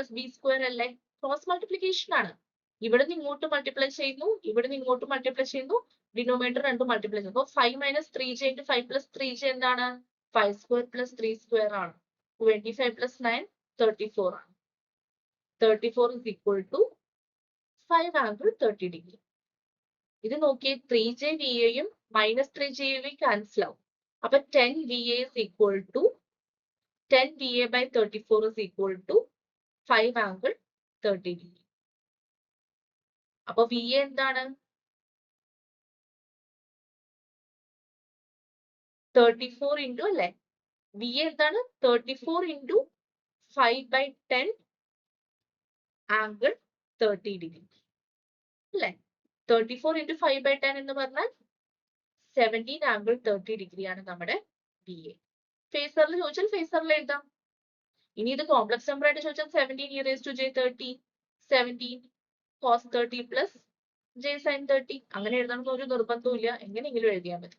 + b² അല്ലേ? Cross multiplication ആണ്. ഇവിടെ നിന്ന് ഇങ്ങോട്ട് മൾട്ടിപ്ലൈ ചെയ്യുന്നു, ഇവിടെ നിന്ന് ഇങ്ങോട്ട് മൾട്ടിപ്ലൈ ചെയ്യുന്നു, ഡിനോമിനേറ്റർ രണ്ടും മൾട്ടിപ്ലൈ ചെയ്യുന്നു. 5 - 3j ഇൻറ്റു 5 + 3j എന്താണ്? 5² + 3² ആണ്. 25 + 9 34 ആണ്. 34 is equal to 5 angle 30 degree. ഇത് നോക്കിയേ, 3j വി എയും -3j വി ക്യാൻസൽ ആവും. അപ്പൊ 10 VA is equal to 10 VA by 34 is equal to 5 angle 30 degree. അപ്പൊ VA എന്താണ്? 34 into അല്ലെ? VA എന്താണ്? 34 into 5 by 10 angle 30 degree. അല്ലെ? 34 into 5 by 10 എന്ന് പറഞ്ഞാൽ 17 angle 30 degree ആണ് നമ്മുടെ VA. ഫേസറിൽ ചോദിച്ചാൽ ഫേസറിൽ എഴുതാം. ഇനി ഇത് കോംപ്ലക്സ് നമ്പർ ആയിട്ട് ചോദിച്ചാൽ 17 e raised to j 30, 17 cos 30 plus j sin 30 അങ്ങനെ എഴുതണമെന്ന് ഒരു നിർബന്ധവും ഇല്ല, എങ്ങനെയെങ്കിലും എഴുതിയാൽ മതി.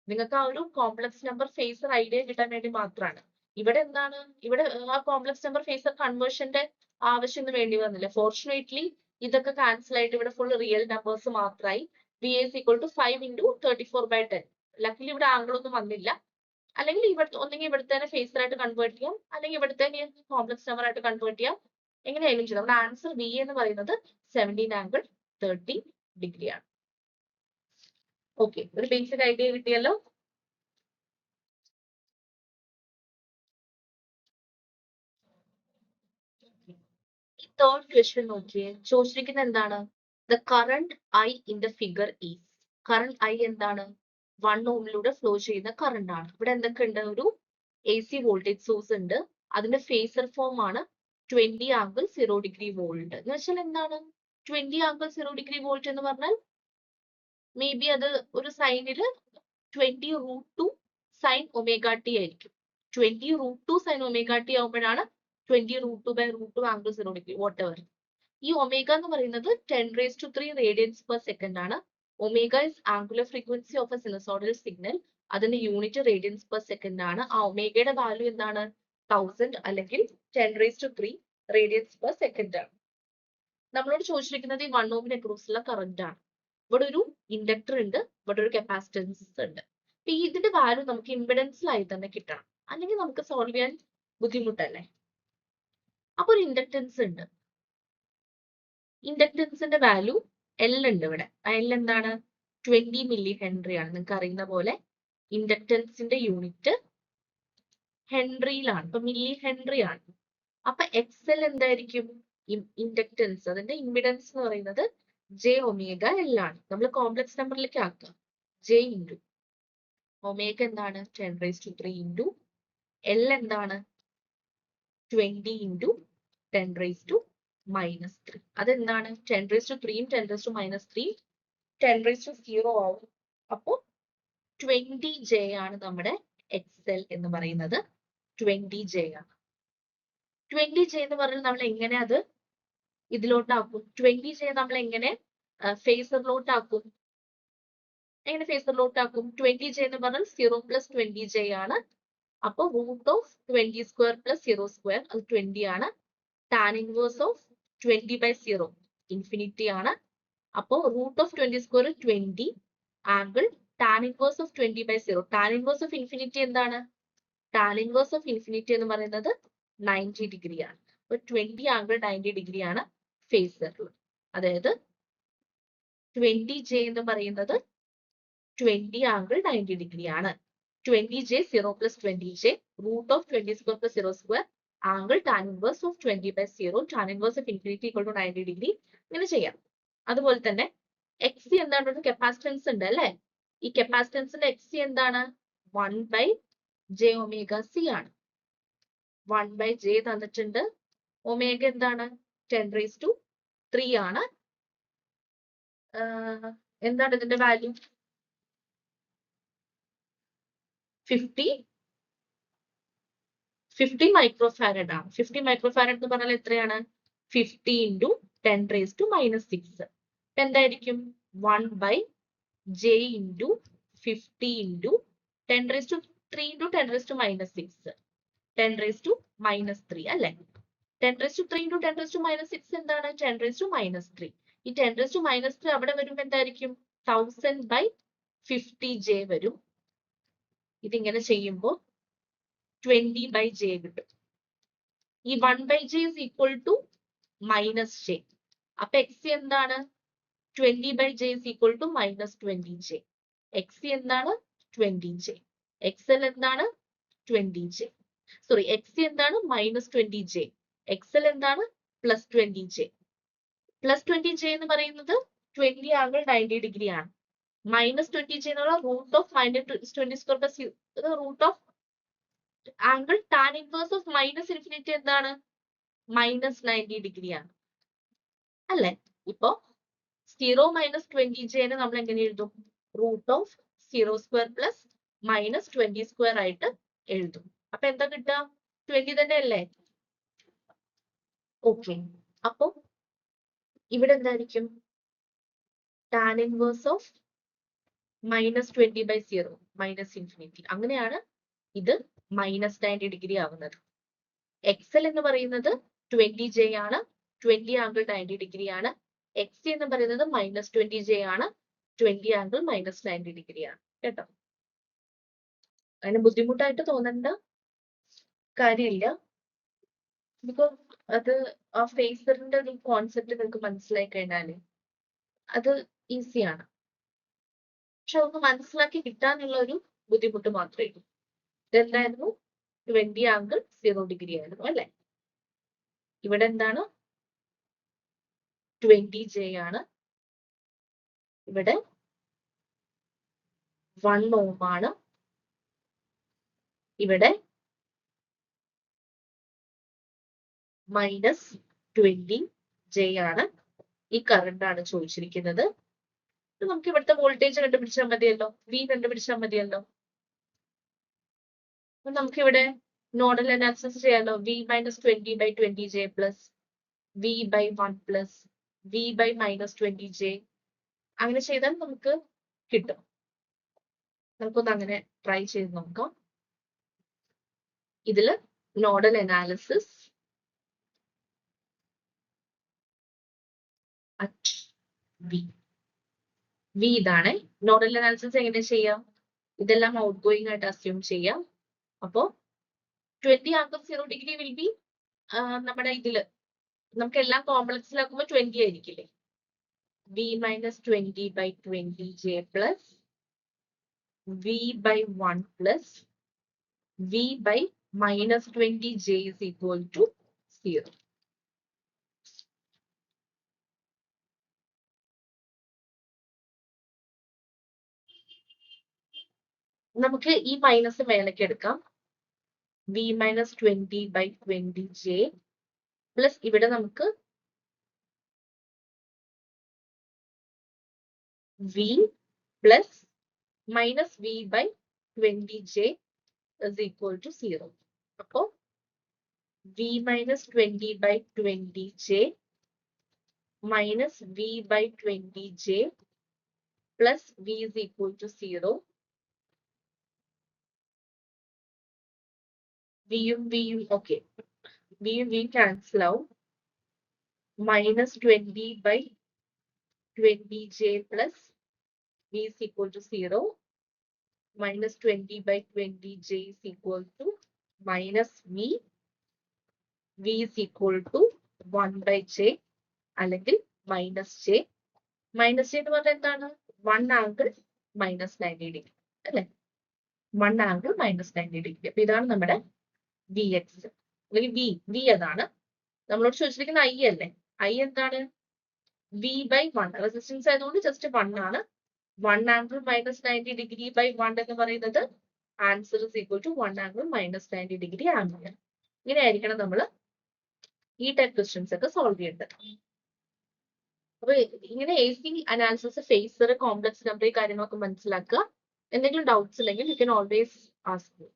നിങ്ങൾക്ക് ആ ഒരു കോംപ്ലക്സ് നമ്പർ ഫേസർ ഐഡിയ കിട്ടാൻ വേണ്ടി മാത്രമാണ്. ഇവിടെ എന്താണ്, ഇവിടെ ആ കോംപ്ലക്സ് നമ്പർ ഫേസർ കൺവേർഷന്റെ ആവശ്യമൊന്നും വേണ്ടി വന്നില്ല. ഫോർച്ചുനേറ്റ്ലി ഇതൊക്കെ ക്യാൻസൽ ആയിട്ട് ഇവിടെ ഫുൾ റിയൽ നമ്പേഴ്സ് മാത്രമായി. VA is equal to 5 into 34 by 10. Luckily ഇവിടെ ആംഗിൾ ഒന്നും വന്നില്ല. അല്ലെങ്കിൽ ഇവിടെ ഒന്നെങ്കിൽ ഇവിടുത്തെ തന്നെ ഫേസർ ആയിട്ട് കൺവേർട്ട് ചെയ്യാം, അല്ലെങ്കിൽ ഇവിടുത്തെ കോംപ്ലക്സ് നമ്പർ ആയിട്ട് കൺവേർട്ട് ചെയ്യാം. എങ്ങനെയായാലും ചെയ്യാം. നമ്മുടെ ആൻസർ VA എന്ന് പറയുന്നത് 17 angle 30 degree ആണ്. ഓക്കെ, ഒരു ബേസിക് ഐഡിയ കിട്ടിയല്ലോ. തേർഡ് ക്വസ്റ്റ്യൻ നോക്കിയേ, ചോദിച്ചിരിക്കുന്നത് എന്താണ്? The current I in the figure is. Current I എന്താണ്? 1 ഓമിലൂടെ ഫ്ലോ ചെയ്യുന്ന കറണ്ട് ആണ്. ഇവിടെ എന്തൊക്കെ ഉണ്ട്? ഒരു AC വോൾട്ടേജ് സോഴ്സ് ഉണ്ട്. അതിന്റെ ഫേസർ ഫോം ആണ് 20 angle 0 degree വോൾട്ട്. എന്ന് വെച്ചാൽ എന്താണ് 20 angle 0 degree വോൾട്ട് എന്ന് പറഞ്ഞാൽ? മേ ബി അത് ഒരു സൈനില് 20 root 2 sin omega t ആയിരിക്കും. 20 root 2 sin omega t ആവുമ്പോഴാണ് 20 root 2 by root 2 angle 0 degree whatever. ഈ ഒമേഗ എന്ന് പറയുന്നത് 10 raised to 3 radians per second ആണ്. Omega is angular frequency of a sinusoidal signal. അതിന്റെ യൂണിറ്റ് റേഡിയൻസ് പെർ സെക്കൻഡ് ആണ്. ആ ഒമേഗയുടെ value എന്താണ്? 1000 അല്ലെങ്കിൽ 10 raised to 3 radians per second ആണ്. നമ്മളോട് ചോദിച്ചിരിക്കുന്നത് ഈ 1 ഓമിന് അക്രോസ് ഉള്ള കറന്റ് ആണ്. ഇവിടെ ഒരു ഇൻഡക്ടർ ഉണ്ട്, ഇവിടെ ഒരു കപ്പാസിറ്റൻസ് ഉണ്ട്. അപ്പൊ ഇതിന്റെ വാല്യൂ നമുക്ക് ഇമ്പിഡൻസിലായി തന്നെ കിട്ടണം, അല്ലെങ്കിൽ നമുക്ക് സോൾവ് ചെയ്യാൻ ബുദ്ധിമുട്ടല്ലേ. അപ്പൊ ഒരു ഇൻഡക്ടൻസ് ഉണ്ട്. ഇൻഡക്ടൻസിന്റെ വാല്യൂ L ഉണ്ട് ഇവിടെ. L എന്താണ്? 20 മില്ലി ഹെൻറി ആണ്. നിങ്ങൾക്ക് അറിയുന്ന പോലെ ഇൻഡക്ടൻസിന്റെ യൂണിറ്റ് ഹെൻറിയിലാണ്, ഇപ്പൊ മില്ലി ഹെൻറി ആണ്. അപ്പൊ XL എന്തായിരിക്കും? ഇൻഡക്ടൻസ്, അതിന്റെ ഇമ്പിഡൻസ് എന്ന് പറയുന്നത് J ഒമേഗ L ആണ്. നമ്മൾ കോംപ്ലക്സ് നമ്പറിലേക്ക് ആക്കുക. J ഇൻറ്റു ഒമേഗ എന്താണ്? 10 raised to 3 ഇൻറ്റു L എന്താണ്? 20 ഇൻറ്റു 10 raised to -3. അതെന്താണ്? 10 raised to 3 10 raised to -3 10 raised to 0 ആവും. അപ്പോ 20J ആണ് നമ്മുടെ XL എന്ന് പറയുന്നത്. 20J ആണ്. 20J എന്ന് പറഞ്ഞാൽ നമ്മൾ എങ്ങനെ അത് ഇതിലോട്ടാക്കും? 20J നമ്മൾ എങ്ങനെ ഫേസറിലോട്ടാക്കും? എങ്ങനെ ഫേസറിലോട്ടാക്കും? 20J എന്ന് പറഞ്ഞാൽ 0 plus 20J ആണ്. അപ്പൊ root of 20 square plus 0 square അത് 20 ആണ്. tan inverse of 20 by 0 infinity ആണ്. അപ്പോ root of 20 square 20 angle tan inverse of 20 by 0. tan inverse of infinity എന്താണ്? tan inverse of infinity എന്ന് പറയുന്നത് 90 ഡിഗ്രി ആണ്. അപ്പൊ 20 angle 90 ഡിഗ്രി ആണ് ഫേസറിൽ. അതായത് 20J എന്ന് പറയുന്നത് 20 angle 90 ഡിഗ്രി ആണ്. 20J 0 plus 20J root of 20 square plus 0 square angle tan inverse of 20 by 0 tan inverse of infinity equal to 90 degree. ഇങ്ങനെ ചെയ്യാം. അതുപോലെ തന്നെ XC എന്താണ്? ഒരു കപ്പാസിറ്റൻസ് ഉണ്ട് അല്ലെ? ഈ കപ്പാസിറ്റൻസിന്റെ XC എന്താണ്? 1 by J ഒമേഗ C ആണ്. 1 by J തന്നിട്ടുണ്ട്. ഒമേഗ എന്താണ്? 10 raised to 3 ആണ്. എന്താണ് ഇതിന്റെ വാല്യൂ? 50 മൈക്രോഫാരഡ് ആണ്. 50 മൈക്രോഫാരഡ് എന്ന് പറഞ്ഞാൽ എത്രയാണ്? 50 into 10 raised to -6. എന്തായിരിക്കും? 1 by J into 50 into 10 raised to 3 into 10 raised to -6. 10 raised to -3 അല്ലെ? 10 raised to 3 into 10 raised to -6 എന്താണ്? 10 raised to -3. ഈ 10 raised to -3 അവിടെ വരുമ്പോൾ എന്തായിരിക്കും? 1000 by 50J വരും. ഇതിങ്ങനെ ചെയ്യുമ്പോൾ 20 by J കിട്ടും. ഈ 1 by J is equal to -J. അപ്പൊ XC എന്താണ്? 20 by J is equal to -20J. XC എന്താണ്? 20J. XL എന്താണ് 20J. സോറി, XC എന്താണ് -20J. XL എന്താണ് +20J. +20J എന്ന് പറയുന്നത് 20 ആംഗിൾ 90 ഡിഗ്രി ആണ്. -20J എന്നുള്ള root of -20² root of angle tan inverse of -∞ എന്താണ് -90 ഡിഗ്രി ആണ് അല്ലെ. ഇപ്പൊ 0 - 20J നമ്മൾ എങ്ങനെ എഴുതും? റൂട്ട് ഓഫ് 0² + -20² ആയിട്ട് എഴുതും. അപ്പൊ എന്താ കിട്ടുക? 20 തന്നെ അല്ലേ? ഓക്കെ. അപ്പൊ ഇവിടെ എന്തായിരിക്കും? Tan inverse of -20/0 -∞. അങ്ങനെയാണ് ഇത് -90 ഡിഗ്രി ആവുന്നത്. XL എന്ന് പറയുന്നത് 20J ആണ്, 20 ആംഗിൾ 90 ഡിഗ്രി ആണ്. XC എന്ന് പറയുന്നത് -20J ആണ്, 20 ആംഗിൾ -90 ഡിഗ്രി ആണ് കേട്ടോ. അതിന് ബുദ്ധിമുട്ടായിട്ട് തോന്നേണ്ട കാര്യമില്ല. ബിക്കോസ് അത് ആ ഫേസറിന്റെ ഒരു കോൺസെപ്റ്റ് നിങ്ങൾക്ക് മനസ്സിലായി കഴിഞ്ഞാല് അത് ഈസിയാണ്. പക്ഷെ ഒന്ന് മനസ്സിലാക്കി കിട്ടാനുള്ള ഒരു ബുദ്ധിമുട്ട് മാത്രമേ ഉള്ളൂ. ഇതെന്തായിരുന്നു? 20 ആംഗിൾ 0 ഡിഗ്രി ആയിരുന്നു അല്ലെ. ഇവിടെ എന്താണ്? 20J ആണ്. ഇവിടെ 1 ohm ആണ്. ഇവിടെ -20J ആണ്. ഈ കറണ്ട് ആണ് ചോദിച്ചിരിക്കുന്നത്. നമുക്ക് ഇവിടുത്തെ വോൾട്ടേജ് കണ്ടുപിടിച്ചാൽ മതിയല്ലോ, V കണ്ടുപിടിച്ചാൽ മതിയല്ലോ. അപ്പൊ നമുക്കിവിടെ നോഡൽ അനാലിസിസ് ചെയ്യാലോ. V - 20/20J + V/1 + V/-20J. അങ്ങനെ ചെയ്താൽ നമുക്ക് കിട്ടും. നമുക്കൊന്ന് അങ്ങനെ ട്രൈ ചെയ്ത് നോക്കാം. ഇതില് നോഡൽ അനാലിസിസ് അറ്റ് V ഇതാണ്. നോഡൽ അനാലിസിസ് എങ്ങനെ ചെയ്യാം? ഇതെല്ലാം ഔട്ട് ഗോയിങ് ആയിട്ട് അസ്യൂം ചെയ്യാം. അപ്പോ 20 ആംഗിൾ 0 ഡിഗ്രി വിൽ ബി നമ്മുടെ ഇതില് നമുക്ക് എല്ലാം കോംപ്ലക്സിലാക്കുമ്പോൾ 20 ആയിരിക്കില്ലേ. V - 20/20J + V/1 + V/-20J is equal to 0. നമുക്ക് ഈ മൈനസ് മേലേക്ക് എടുക്കാം. V - 20/20J പ്ലസ് ഇവിടെ നമുക്ക് V plus -V/20J is equal to 0. അപ്പോ V - 20/20J minus V/20J plus V is equal to 0. Okay. V cancel out. -20/20J plus V is equal to 0. -20/20J is equal to -V. V is equal to 1/J അല്ലെങ്കിൽ -J. -J എന്ന് പറഞ്ഞാൽ എന്താണ്? 1 angle -90 degree അല്ലെ. 1 angle -90 degree. അപ്പൊ ഇതാണ് നമ്മുടെ Vx അല്ലെങ്കിൽ V അതാണ്. നമ്മളോട് ചോദിച്ചിരിക്കുന്ന I അല്ലേ. I എന്താണ്? V/1. റെസിസ്റ്റൻസ് ആയതുകൊണ്ട് ജസ്റ്റ് 1 ആണ്. 1 ആംഗിൾ -90 ഡിഗ്രി ബൈ 1 എന്ന് പറയുന്നത് answer is equal to 1 angle -90 degree angle. ഇങ്ങനെ ആയിരിക്കണം നമ്മൾ ഈ ടൈപ്പ് ക്വസ്റ്റ്യൻസ് ഒക്കെ സോൾവ് ചെയ്യേണ്ടത്. അപ്പൊ ഇങ്ങനെ AC analysis, phasor, complex number, ഈ കാര്യങ്ങളൊക്കെ മനസ്സിലാക്കുക. എന്തെങ്കിലും ഡൗട്ട്സ് ഉണ്ടെങ്കിൽ you can always ask me.